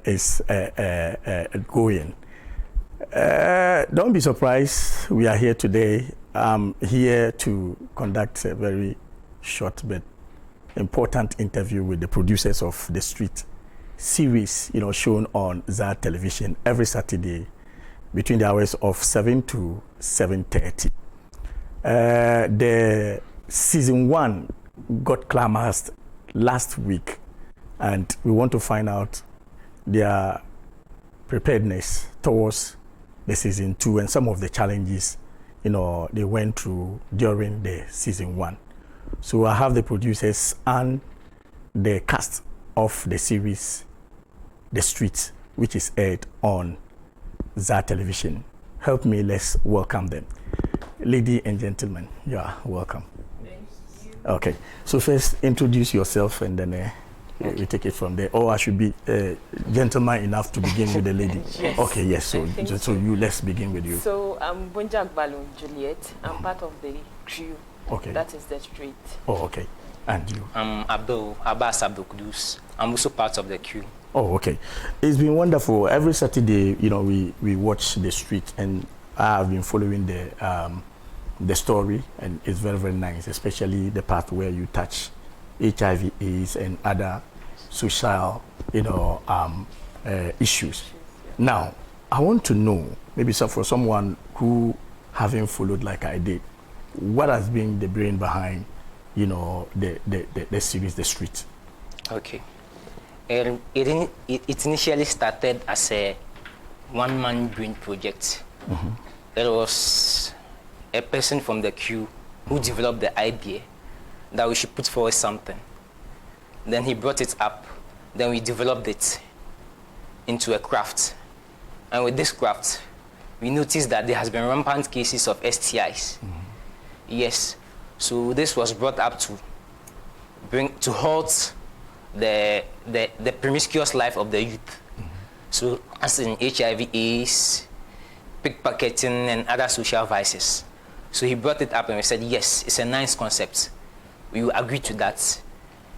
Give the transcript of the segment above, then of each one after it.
is going. Don't be surprised. We are here today. I'm here to conduct a very short but important interview with the producers of The Street series, shown on ZA Television every Saturday between the hours of 7 to 7:30. The season 1 got climaxed last week, and we want to find out their preparedness towards the season 2 and some of the challenges they went through during the season 1. So I have the producers and the cast of the series The Street, which is aired on ZA Television. Help me, let's welcome them. Ladies and gentlemen, you are welcome. Thank you. Okay, so first introduce yourself and then we take it from there. Or I should be gentleman enough to begin with the lady. Yes. Okay, yes, so let's begin with you. So I'm Bunjak Balun Juliet. I'm part of the crew. Okay. That is The Street. Oh, okay. And you? I'm Abbas Abdul Kudus. I'm also part of the crew. Oh, okay. It's been wonderful. Every Saturday, we watch The Street, and I have been following the story, and it's very, very nice, especially the part where you touch HIV/AIDS and other social, issues. Now, I want to know, maybe for someone who haven't followed like I did, what has been the brain behind, the series, The Street? Okay. It initially started as a one-man brain project. Mm-hmm. There was a person from the crew who developed the idea that we should put forward something. Then he brought it up. Then we developed it into a craft. And with this craft, we noticed that there has been rampant cases of STIs. Mm-hmm. Yes. So this was brought up to halt the promiscuous life of the youth. Mm-hmm. So as in HIV/AIDS, pickpocketing, and other social vices. So he brought it up and we said, yes, it's a nice concept. We will agree to that.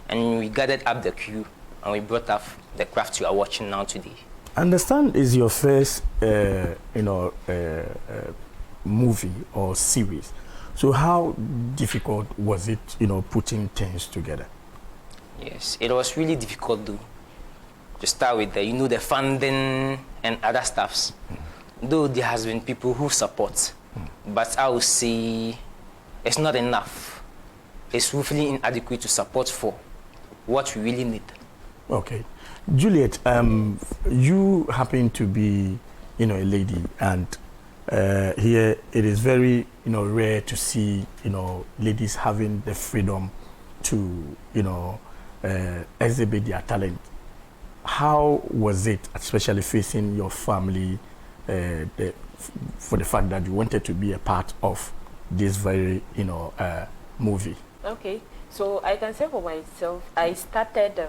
And we gathered up the crew and we brought up the craft you are watching now today. Understand is your first, movie or series. So how difficult was it, putting things together? Yes, it was really difficult to start with the funding and other stuffs. Though there has been people who support, but I would say it's not enough. It's woefully inadequate to support for what we really need. Okay. Juliet, you happen to be, a lady, and here it is very, rare to see, ladies having the freedom to, exhibit their talent. How was it, especially facing your family, for the fact that you wanted to be a part of this very, movie? Okay. So I can say for myself, I started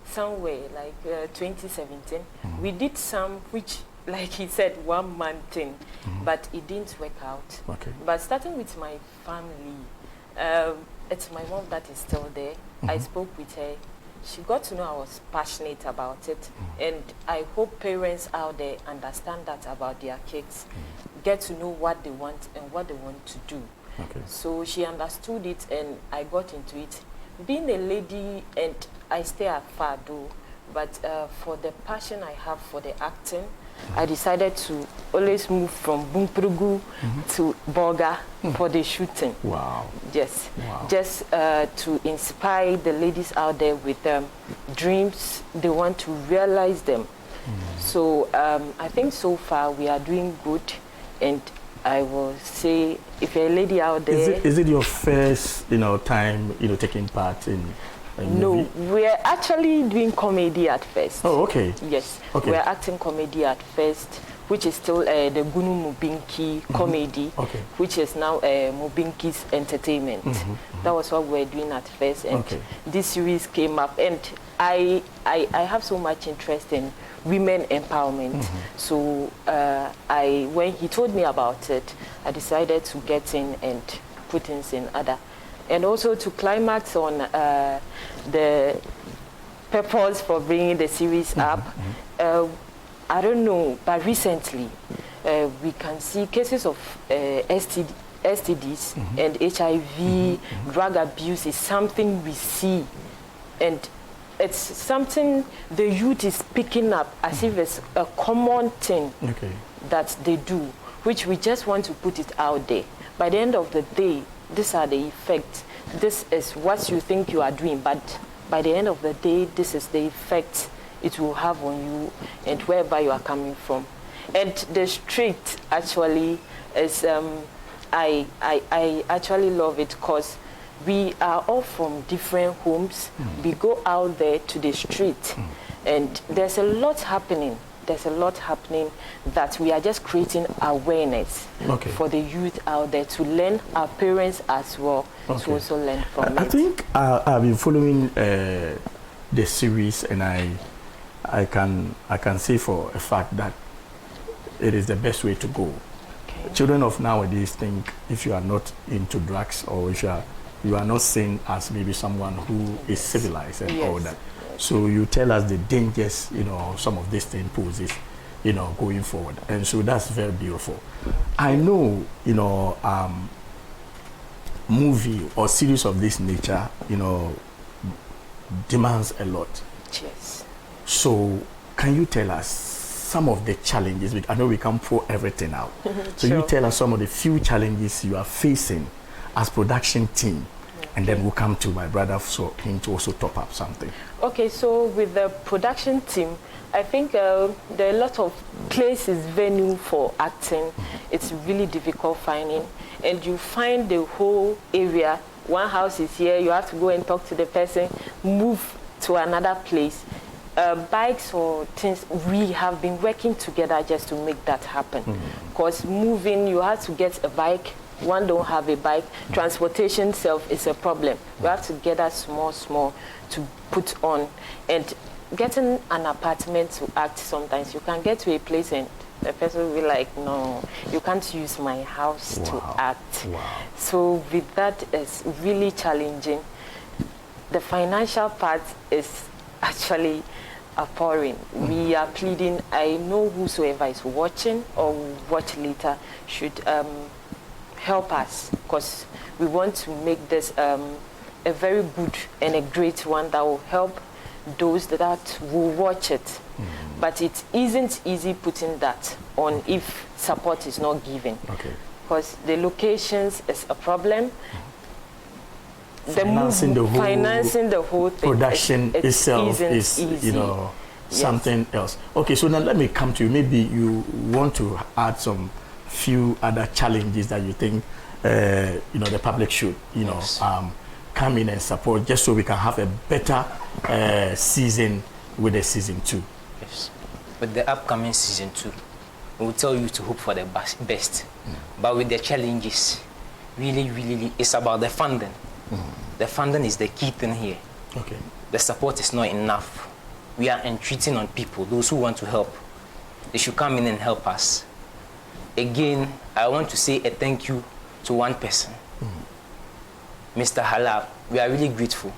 somewhere like 2017. Mm-hmm. We did some which, like he said, one-man thing, Mm-hmm. but it didn't work out. Okay. But starting with my family, it's my mom that is still there. Mm-hmm. I spoke with her. She got to know I was passionate about it, and I hope parents out there understand that about their kids, get to know what they want and what they want to do. Okay. So she understood it, and I got into it. Being a lady, and I stay afar though, but for the passion I have for the acting, I decided to always move from Bumprugu to Boga for the shooting. Wow. Yes. Wow. Just to inspire the ladies out there with dreams, they want to realize them. So I think so far we are doing good, and I will say, if you're a lady out there... Is it your first, time, taking part in a movie? No, we're actually doing comedy at first. Oh, okay. Yes, Okay. we're acting comedy at first, which is still the Gunu Mubinki comedy, Okay. which is now Mubinki's Entertainment. That was what we were doing at first, and Okay. this series came up, and I have so much interest in women empowerment. So when he told me about it, I decided to get in and put things in other. And also to climax on the purpose for bringing the series up, I don't know, but recently we can see cases of STDs and HIV, drug abuse is something we see, and it's something the youth is picking up as if it's a common thing that they do, which we just want to put it out there. By the end of the day, these are the effects. This is what you think you are doing, but by the end of the day, this is the effect it will have on you and wherever you are coming from. And the street actually is, I actually love it because we are all from different homes. We go out there to the street and there's a lot happening. There's a lot happening that we are just creating awareness for the youth out there to learn, our parents as well, to also learn from it. I think I've been following the series, and I can say for a fact that it is the best way to go. Children of nowadays think if you are not into drugs, or if you are not seen as maybe someone who is civilized and all that. So you tell us the dangers, some of these things poses, going forward. And so that's very beautiful. I know, movie or series of this nature, demands a lot. Yes. So can you tell us some of the challenges? I know we can't pour everything out. So you tell us some of the few challenges you are facing as production team. And then we'll come to my brother for him to also top up something. Okay, so with the production team, I think there are a lot of places, venue for acting. It's really difficult finding. And you find the whole area. One house is here, you have to go and talk to the person, move to another place. Bikes or things, we have been working together just to make that happen. Because moving, you have to get a bike. One don't have a bike. Transportation itself is a problem. We have to get that small to put on. And getting an apartment to act, sometimes you can get to a place and the person will be like, no, you can't use my house to act. So with that, it's really challenging. The financial part is actually appalling. We are pleading. I know whosoever is watching or will watch later should help us, because we want to make this a very good and a great one that will help those that will watch it. But it isn't easy putting that on if support is not given. Because the locations is a problem. Financing the whole thing. Production itself is easy. Something else. Okay, so now let me come to you. Maybe you want to add some few other challenges that you think the public should come in and support, just so we can have a better season with the season 2. Yes. With the upcoming season 2, we will tell you to hope for the best. But with the challenges, really, it's about the funding. The funding is the key thing here. The support is not enough. We are entreating on people, those who want to help. They should come in and help us. Again, I want to say a thank you to one person, Mr. Halab. We are really grateful.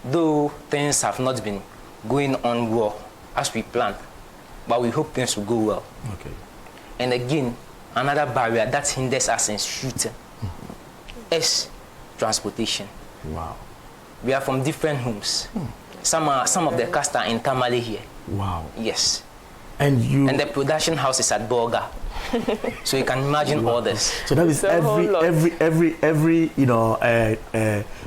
Though things have not been going on well as we planned, but we hope things will go well. And again, another barrier that hinders us in shooting is transportation. We are from different homes. Some of the cast are in Tamale here. Yes. And the production house is at Bolga. So you can imagine all this. So that is every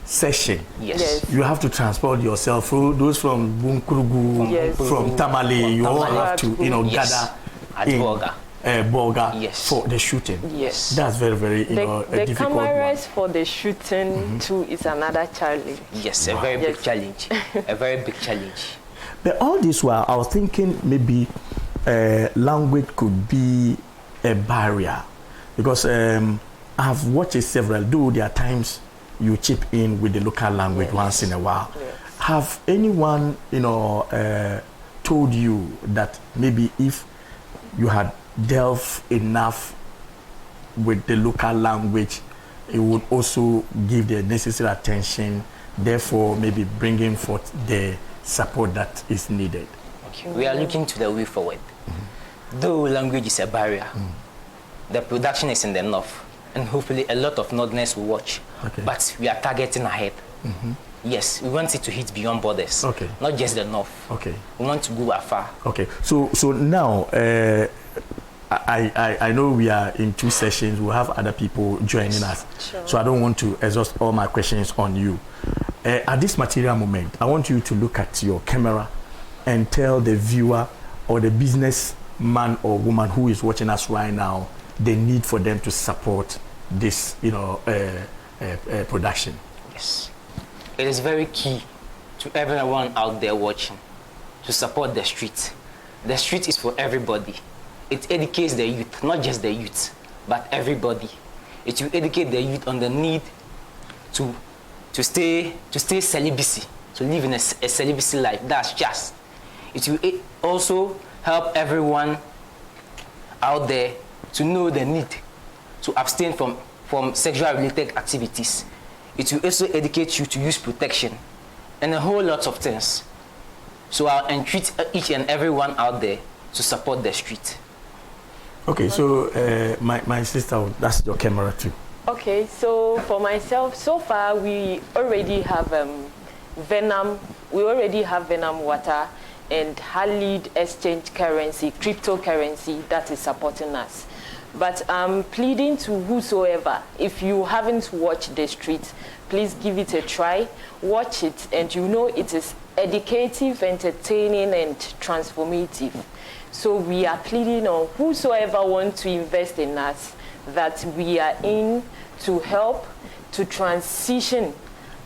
session. Yes. You have to transport yourself. Those from Bunkrugu, from Tamale, you all have to gather at Bolga. Bolga for the shooting. Yes. That's very difficult. The cameras for the shooting too is another challenge. Yes, a very big challenge. A very big challenge. But all this while, I was thinking maybe language could be a barrier, because I've watched it several. Though there are times you chip in with the local language once in a while. Have anyone told you that maybe if you had delved enough with the local language, it would also give the necessary attention, therefore maybe bringing forth the support that is needed? We are looking to the way forward. Though language is a barrier, the production is in the north, and hopefully a lot of northerners will watch. Okay. But we are targeting ahead. Yes, we want it to hit beyond borders, Okay. not just the north. Okay. We want to go afar. Okay. So now, I know we are in 2 sessions. We'll have other people joining us. Sure. So I don't want to exhaust all my questions on you. At this material moment, I want you to look at your camera and tell the viewer or the businessman or woman who is watching us right now the need for them to support this, production. Yes. It is very key to everyone out there watching to support the street. The street is for everybody. It educates the youth, not just the youth, but everybody. It will educate the youth on the need to stay celibacy, to live in a celibacy life. That's just. It will also help everyone out there to know the need to abstain from sexual related activities. It will also educate you to use protection and a whole lot of things. So I'll entreat each and everyone out there to support the street. Okay, so my sister, that's your camera too. Okay, so for myself, so far we already have Venom. We already have Venom water and Halid exchange currency, cryptocurrency that is supporting us. But I'm pleading to whosoever, if you haven't watched The Street, please give it a try. Watch it, and you know it is educative, entertaining, and transformative. So we are pleading on whosoever wants to invest in us, that we are in to help to transition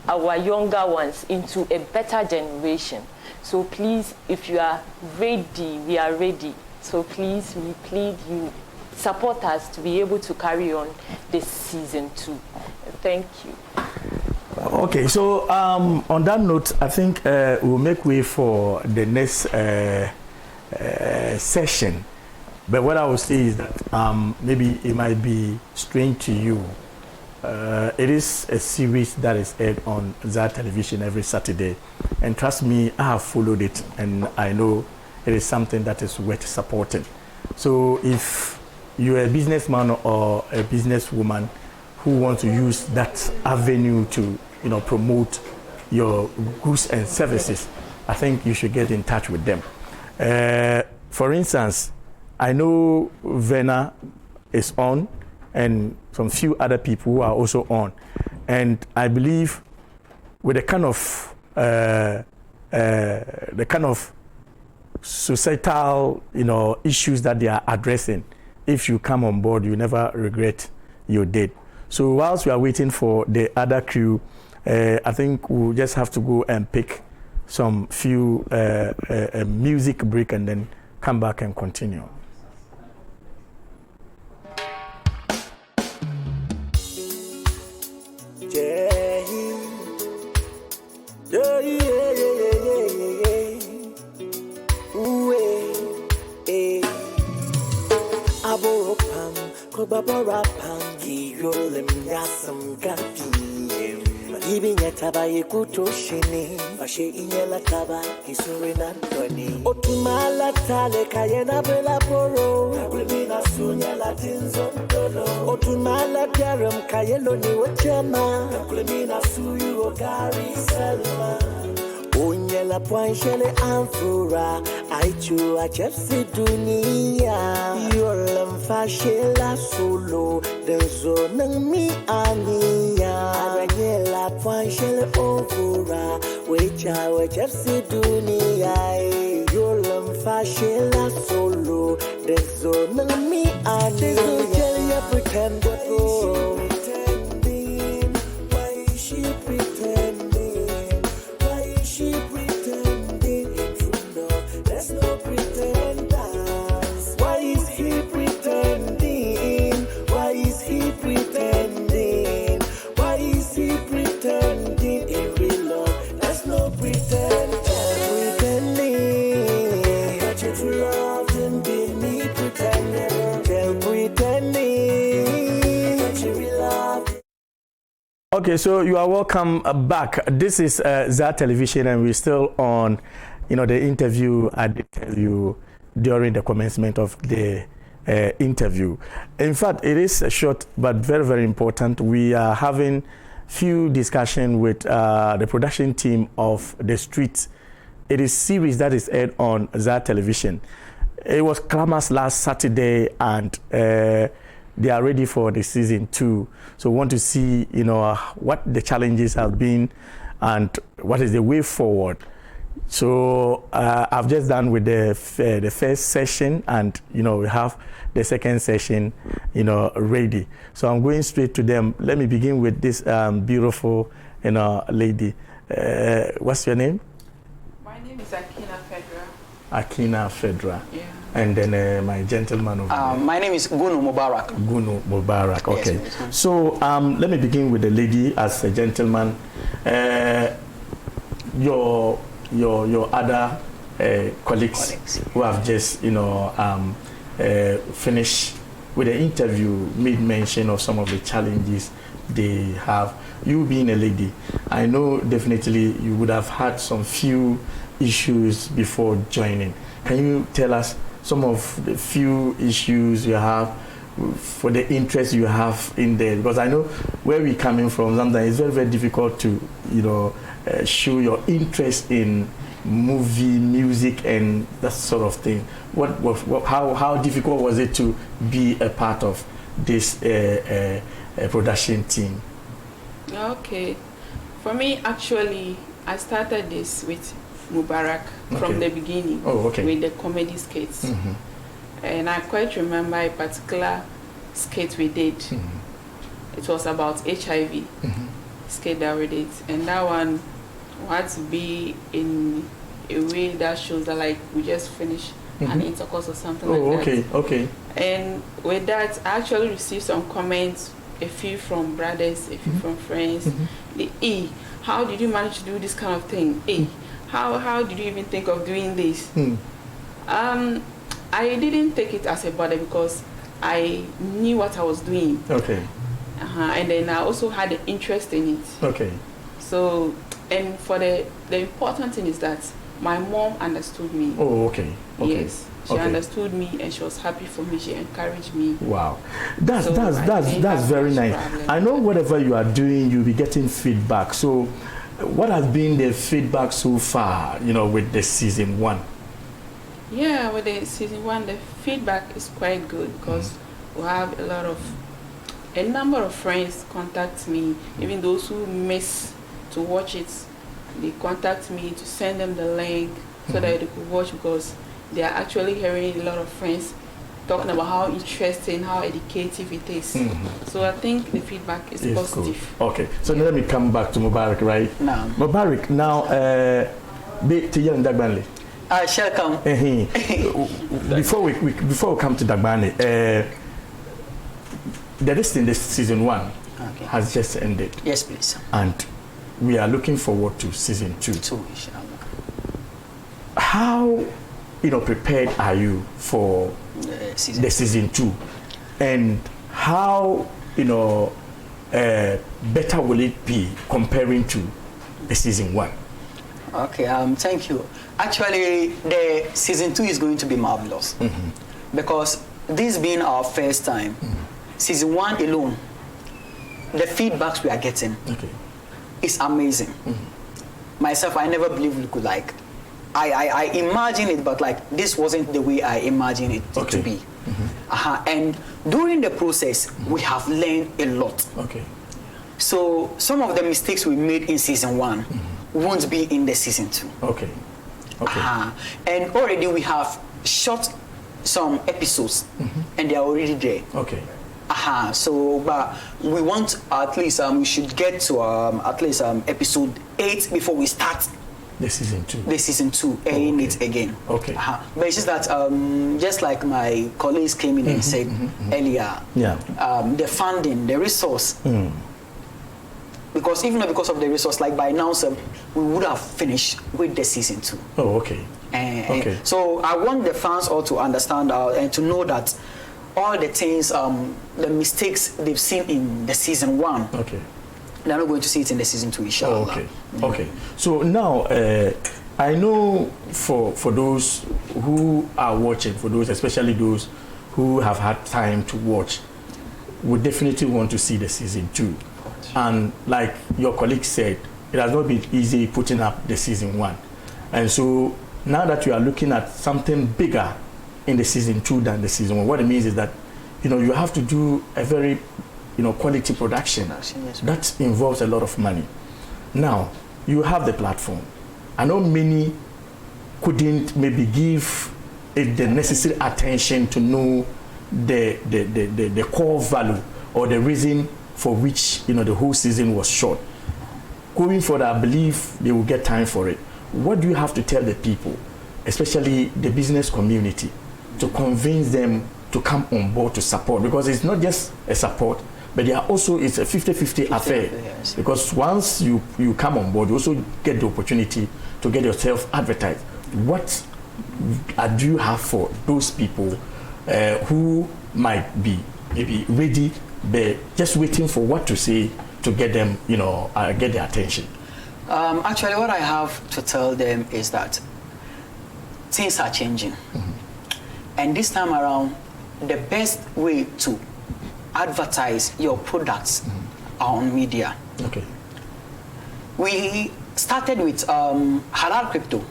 our younger ones into a better generation. So please, if you are ready, we are ready. So please, we plead you, support us to be able to carry on this season 2. Thank you. Okay, so on that note, I think we'll make way for the next session. But what I will say is that maybe it might be strange to you. It is a series that is aired on ZAR Television every Saturday. And trust me, I have followed it, and I know it is something that is worth supporting. So if you're a businessman or a businesswoman who wants to use that avenue to promote your goods and services, I think you should get in touch with them. For instance, I know Vena is on, and some few other people who are also on, and I believe with the kind of societal issues that they are addressing, if you come on board, you never regret you did. So whilst we are waiting for the other crew, I think we'll just have to go and pick some few music break and then come back and continue. Babora pangi yolem yasam gapi Ibinya taba yekuto shini Fashe inyela taba isuri na doni Otumala tale kayena bela poro Nakulibina sunya latinzo ndolo Otumala garam kayelo ni wachema Nakulibina suyu ogari selma Unyela poinshele amfura Aichu achepsi dunia Yolam fashela solo Denzo nang mi ania Aranyela poinshele ovura Wecha wachepsi dunia Yolam fashela solo Denzo nang mi ania Denzo jeli ya pretend before Why is she pretending? Why is she pretending? There's no pretenders. Why is he pretending? Why is he pretending? Why is he pretending? In real love, there's no pretenders. Pretending that you love and be me pretending. Tell pretending that you love. Okay, so you are welcome back. This is ZAR Television, and we're still on the interview, I did tell you during the commencement of the interview. In fact, it is short but very, very important. We are having few discussion with the production team of The Street. It is series that is aired on ZA Television. It was climax last Saturday, and they are ready for the season 2. So we want to see, what the challenges have been and what is the way forward. So I've just done with the first session, and we have the second session, ready. So I'm going straight to them. Let me begin with this beautiful, lady. What's your name? My name is Akina Fedra. Akina Fedra. Yeah. And then my gentleman over there. My name is Gunu Mubarak. Gunu Mubarak. Okay. Yes, so let me begin with the lady as a gentleman. Your other colleagues who have just finished with the interview made mention of some of the challenges they have. You being a lady, I know definitely you would have had some few issues before joining. Can you tell us some of the few issues you have for the interest you have in there? Because I know where we're coming from, sometimes it's very, very difficult to show your interest in movie, music, and that sort of thing. How difficult was it to be a part of this production team? Okay. For me, actually, I started this with Mubarak from the beginning. Oh, okay. With the comedy skits. Mm-hmm. And I quite remember a particular skit we did. Mm-hmm. It was about HIV Mm-hmm. skit that we did. And that one had to be in a way that shows that like we just finished an intercourse or something like that. Okay. And with that, I actually received some comments, a few from brothers, a few from friends. How did you manage to do this kind of thing? How did you even think of doing this? I didn't take it as a bother because I knew what I was doing. Okay. And then I also had an interest in it. Okay. So, and for the important thing is that my mom understood me. Oh, okay. Yes, she understood me and she was happy for me. She encouraged me. Wow, that's that's very nice. problem. I know whatever you are doing, you'll be getting feedback. So, what has been the feedback so far? With the season 1. Yeah, with the season 1, the feedback is quite good because we have a number of friends contact me, even those who miss to watch it. They contact me to send them the link so that they could watch, because they are actually hearing a lot of friends talking about how interesting, how educative it is. So I think the feedback is positive. Good. Okay, so now let me come back to Mubarak, right? Now, Mubarak, now, I shall come. Before we come to Dagbani, this season 1 has just ended. Yes, please. And we are looking forward to season 2. Inshallah. How prepared are you for the season 2, and how better will it be comparing to the season 1? Okay, thank you. Actually, the season 2 is going to be marvelous because this being our first time, season 1 alone, the feedbacks we are getting is amazing. Myself, I never believed we could I imagined it, but this wasn't the way I imagined it to be. And during the process, we have learned a lot. So some of the mistakes we made in season 1 won't be in the season 2. And already we have shot some episodes, and they are already there. So, but we want at least we should get to at least episode 8 before we start the season 2. The season 2, airing it again. But it's just that just like my colleagues came in and said earlier, the funding, the resource. Because even because of the resource, by now, we would have finished with the season 2. So I want the fans all to understand and to know that all the things, the mistakes they've seen in the season 1, they're not going to see it in the season 2, inshallah. Okay. So now, I know for those who are watching, for those, especially those who have had time to watch, we definitely want to see the season 2. And like your colleague said, it has not been easy putting up the season 1. And so now that you are looking at something bigger in the season 2 than the season 1, what it means is that, you have to do a very, quality production that involves a lot of money. Now, you have the platform. I know many couldn't maybe give it the necessary attention to know the core value or the reason for which the whole season was shot. Going forward, I believe they will get time for it. What do you have to tell the people, especially the business community, to convince them to come on board to support? Because it's not just a support, but it's a 50-50 affair. Yes. Because once you come on board, you also get the opportunity to get yourself advertised. What do you have for those people who might be maybe ready, but just waiting for what to say to get them, get their attention? Actually, what I have to tell them is that things are changing. And this time around, the best way to advertise your products are on media. Okay. We started with Halal Crypto.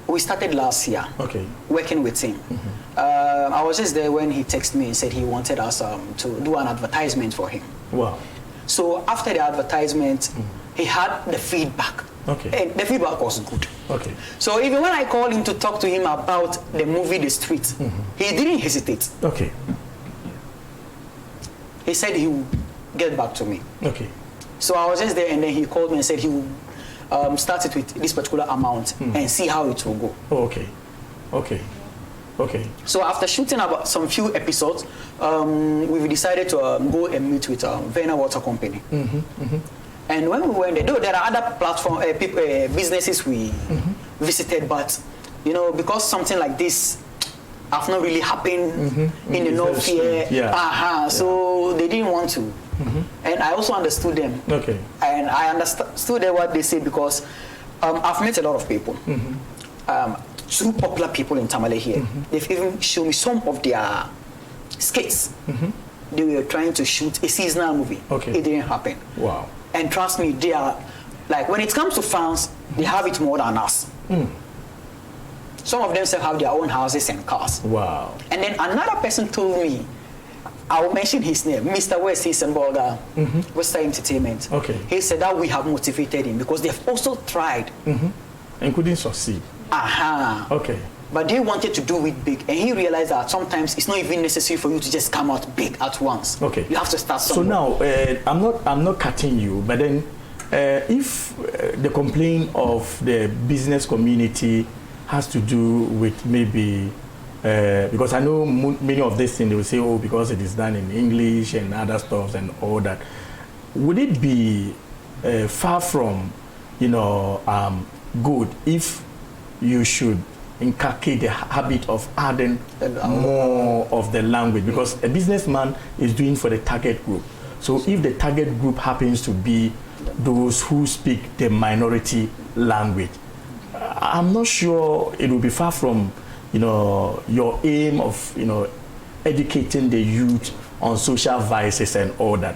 We started last year. Okay. Working with him. I was just there when he texted me and said he wanted us to do an advertisement for him. Wow. So after the advertisement, he had the feedback. Okay. And the feedback was good. Okay. So even when I called him to talk to him about the movie The Street, he didn't hesitate. Okay. He said he would get back to me. Okay. So I was just there, and then he called me and said he would start it with this particular amount and see how it will go. Oh, okay. Okay. Okay. So after shooting about some few episodes, we decided to go and meet with Vena Water Company. And when we went there, though there are other platform businesses we visited, but because something like this have not really happened in the north here, so they didn't want to. And I also understood them. Okay. And I understood what they said because I've met a lot of people. Two popular people in Tamale here. They've even shown me some of their skits. They were trying to shoot a seasonal movie. Okay. It didn't happen. Wow. And trust me, they are, like, when it comes to fans, they have it more than us. Some of them still have their own houses and cars. Wow. And then another person told me, I will mention his name, Mr. West Hisenberger, Westside Entertainment. Okay. He said that we have motivated him because they've also tried. And couldn't succeed. Okay. But they wanted to do it big, and he realized that sometimes it's not even necessary for you to just come out big at once. Okay. You have to start somewhere. So now, I'm not cutting you, but then if the complaint of the business community has to do with maybe, because I know many of these things, they will say, oh, because it is done in English and other stuff and all that. Would it be far from, good if you should inculcate the habit of adding more of the language? Because a businessman is doing for the target group. So if the target group happens to be those who speak the minority language, I'm not sure it will be far from, your aim of, educating the youth on social vices and all that.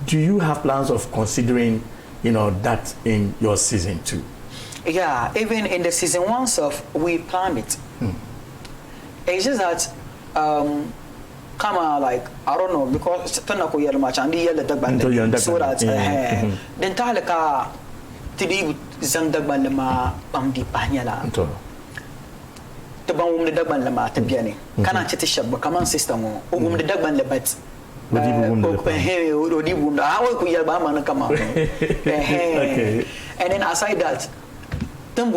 Do you have plans of considering, that in your season 2? Yeah, even in the season 1 stuff, we planned it. It's just that, like, I don't know, because so that then talaka tidi zandagban lama bamdi panyala to bangum de dagban lama tabiane kana chete shabba kaman system o ugum de dagban lebat odi bunda awo ku yalba man kama. Okay. And then aside that, in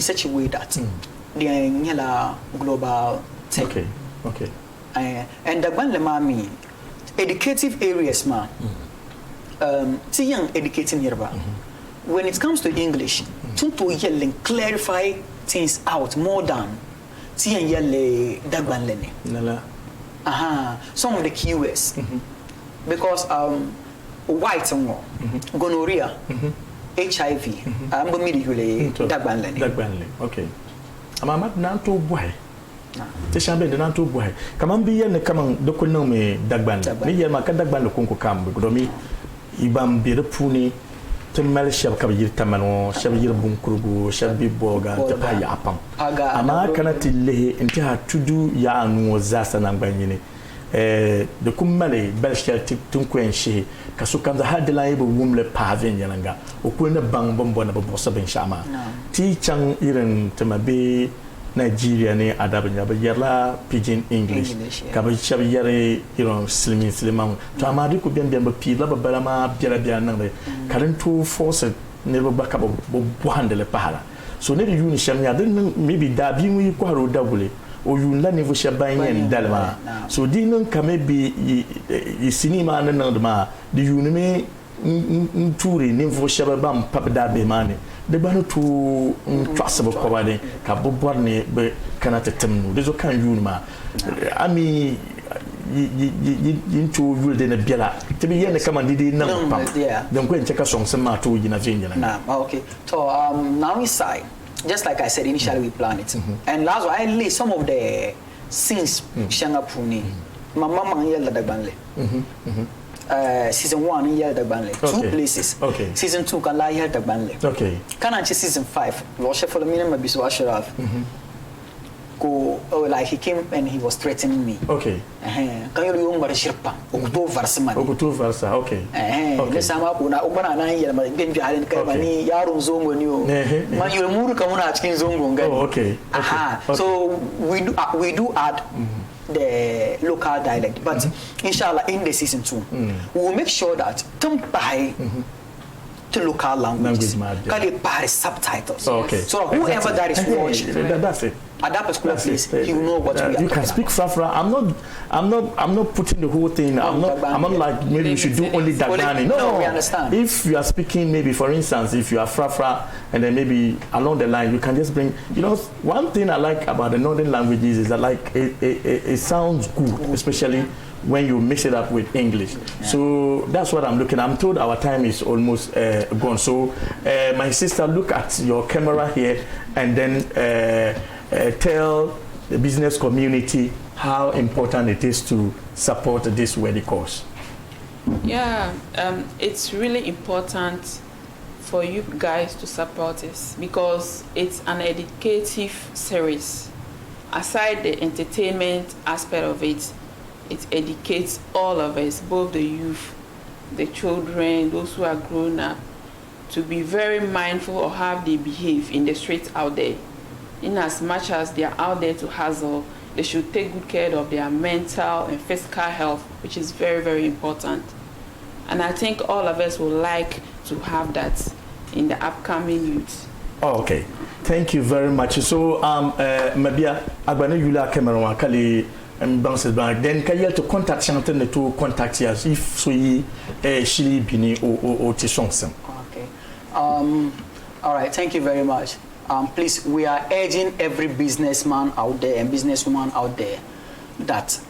such a way that the global tech. Okay. Okay. And the Banlamami educative areas, ma. Young educating here, when it comes to English, to yell clarify things out more than yell Dagban Lene. Some of the keywords, because white gonorrhea. HIV. I'm going to be Dagbanle. Okay. Amamat nanto boy. Te chambe de nanto boy. Kaman biye ne kaman dokono me Dagbanle. Ni yema ka Dagbanle konko kambe godomi ibam bi repuni te mal shab ka yir tamano shab yir bunkurugo shab bi boga te pa ya apam. Ama kana tille inti ha tudu ya anu zasa nan banyine. De kummale belshel tunkwen shi kaso kan da hadla yebo wumle paven yananga o ko na bang bombo na boso ben shama ti chang irin tamabe Nigeria ne adabnya ba yala pidgin English ka ba shabi yare sliman to amadi ko bien ba pi la ba balama biara biara nan be karantu force ne ba ka bo handle pahala so ne yu ni shamya den maybe da bi mu ko haro dagule o yu la niveau shaban yen dalma so di non kame bi yi sinima nan ma di yu ne me nturi niveau shabam papda be mane de banu tu twasaba ko bade ka boborne be kana tetemnu de zo kan yu ma ami into yu de na biala te bi yen kama di nan pam donc ko en cheka song sama to yina venjana na okay so now inside just like I said initially, we plan it. And last I lay some of the scenes Shangapuni. My mama yelled at Banle. Season 1 yelled at Banle. 2 places. Okay. Season 2 can lie at Banle. Okay. Can I just season 5? Washer for the minimum be so assurance. Go like he came and he was threatening me. Okay. Can you remember the Shirpa? Okuto Varsman. Okuto Varsa, okay. Okay. Sama kuna ubana na hiya benjo halen kabani yaro zongo niyo. Man you muru kamuna chikin zongo ngani. Oh, okay. Aha. So we do add the local dialect, but inshallah in the season 2 we will make sure that by to local languages. Can you buy subtitles? Oh, okay. So whoever that is watching, that's it. At that particular place, you know what we are. You can speak Frafra. I'm not putting the whole thing. I'm not like maybe you should do only Dagbani. No, we understand. If you are speaking, maybe for instance, if you are Frafra, and then maybe along the line you can just bring. One thing I like about the northern languages is that like it sounds good, especially when you mix it up with English. Yeah. So that's what I'm looking. I'm told our time is almost gone. So my sister, look at your camera here, and then. Tell the business community how important it is to support this wedding cause. Yeah, it's really important for you guys to support us because it's an educative series. Aside the entertainment aspect of it, it educates all of us, both the youth, the children, those who are grown up, to be very mindful of how they behave in the streets out there. In as much as they are out there to hustle, they should take good care of their mental and physical health, which is very, very important. And I think all of us would like to have that in the upcoming youth. Oh, okay. Thank you very much. So, Mabia, Agbane Yula Cameron, Kali, and bounces back. Then, can you to contact Chanton to contact us if so ye Shili Bini or Tishonsam? Okay. All right. Thank you very much. Please, we are urging every businessman out there and businesswoman out there that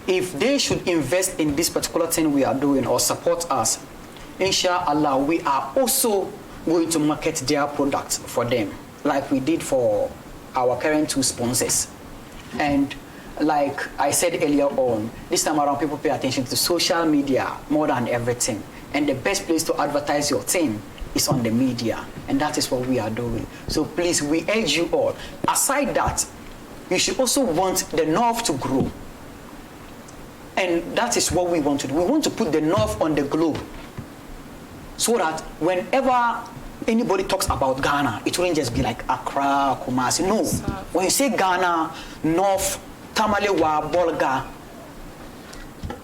if they should invest in this particular thing we are doing or support us, inshallah, we are also going to market their products for them, like we did for our current 2 sponsors. And like I said earlier on, this time around, people pay attention to social media more than everything. And the best place to advertise your thing is on the media, and that is what we are doing. So please, we urge you all. Aside that, you should also want the North to grow. And that is what we want to do. We want to put the North on the globe so that whenever anybody talks about Ghana, it wouldn't just be like Accra, Kumasi. No. When you say Ghana, North, Tamalewa, Bolga,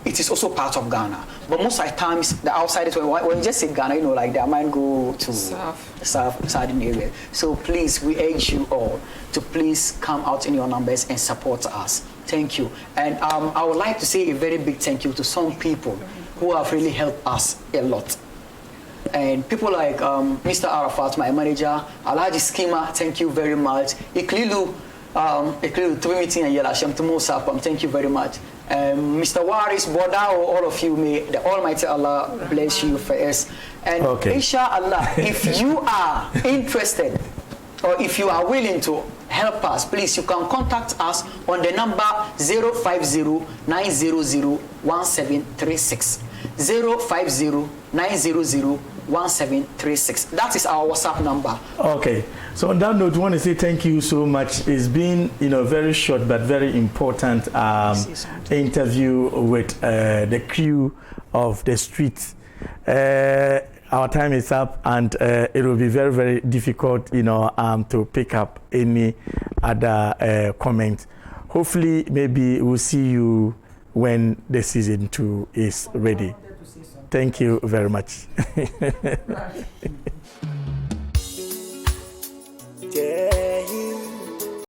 it is also part of Ghana. But most of the times, the outsiders, when you just say Ghana, like their mind go to southern area. So please, we urge you all to please come out in your numbers and support us. Thank you. And I would like to say a very big thank you to some people who have really helped us a lot. And people like Mr. Arafat, my manager, Alhaji Skima, thank you very much. Iklilu, Thank you very much. Mr. Waris, Bodao, all of you, may the Almighty Allah bless you for us. And inshallah, if you are interested or if you are willing to help us, please, you can contact us on the number 050-900-1736. 050-900-1736. That is our WhatsApp number. Okay. So on that note, I want to say thank you so much. It's been, very short but very important interview with the crew of the streets. Our time is up, and it will be very, very difficult, to pick up any other comment. Hopefully, maybe we'll see you when the season 2 is ready. Thank you very much.